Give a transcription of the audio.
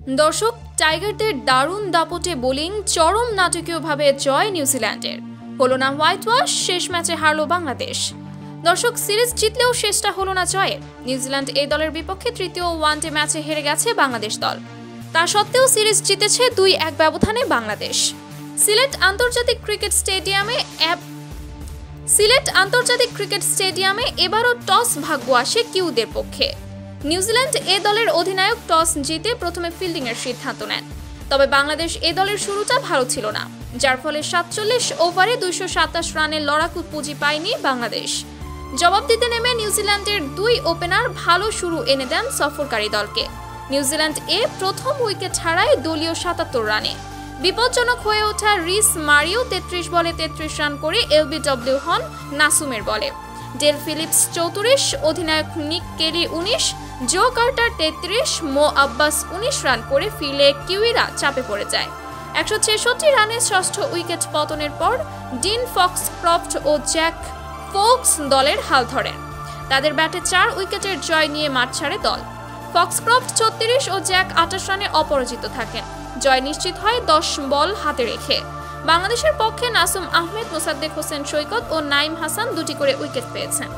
দর্শক, টাইগারদের দারুণ দাপটে বোলিং, চরম নাটকীয়ভাবে জয় নিউজিল্যান্ডের। হলো না হোয়াইট ওয়াশ, শেষ ম্যাচে হারল বাংলাদেশ। দর্শক, সিরিজ জিতলেও শেষটা হলো না জয়ে। নিউজিল্যান্ড এই দলের বিপক্ষে তৃতীয় ওয়ানডে ম্যাচে হেরে গেছে বাংলাদেশ দল। তা সত্ত্বেও সিরিজ জিতেছে 2-1 ব্যবধানে বাংলাদেশ। সিলেট আন্তর্জাতিক ক্রিকেট স্টেডিয়ামে এবারও টস ভাগ্য আসে কিউদের পক্ষে। নিউজিল্যান্ড এ দলের অধিনায়ক টস জিতে প্রথমে ফিল্ডিংয়ের সিদ্ধান্ত নেন। তবে বাংলাদেশ এ দলের শুরুটা ভালো ছিল না, যার ফলে 47 ওভারে 227 রানের লড়াকু পুঁজি পায়নি বাংলাদেশ। জবাব দিতে নেমে নিউজিল্যান্ডের 2 ওপেনার ভালো শুরু এনে দেন সফরকারী দলকে। নিউজিল্যান্ড প্রথম উইকেট হারায় দলীয় 77 রানে। বিপজ্জনক হয়ে ওঠা রিস মারিও 33 বলে 33 রান করে এলবিডব্লিউ হন নাসুমের বলে। ডেল ফিলিপস 34, অধিনায়ক নিক কেলি 19, জো কার্টার 33, মো আব্বাস 19 রান করে ফিরলে কিউইরা চাপে পড়ে যায়। 166 রানে ষষ্ঠ উইকেট পতনের পর ডিন ফক্সক্রফট ও জ্যাক ফোকস দলের হাল ধরেন। তাদের ব্যাটে 4 উইকেটের জয় নিয়ে মাঠ ছাড়ে দল। ফক্সক্রফট 36 ও জ্যাক 28 রানে অপরাজিত থাকেন। জয় নিশ্চিত হয় 10 বল হাতে রেখে। বাংলাদেশের পক্ষে নাসুম আহমেদ, মোসাদ্দেক হোসেন সৈকত ও নাইম হাসান 2টি করে উইকেট পেয়েছেন।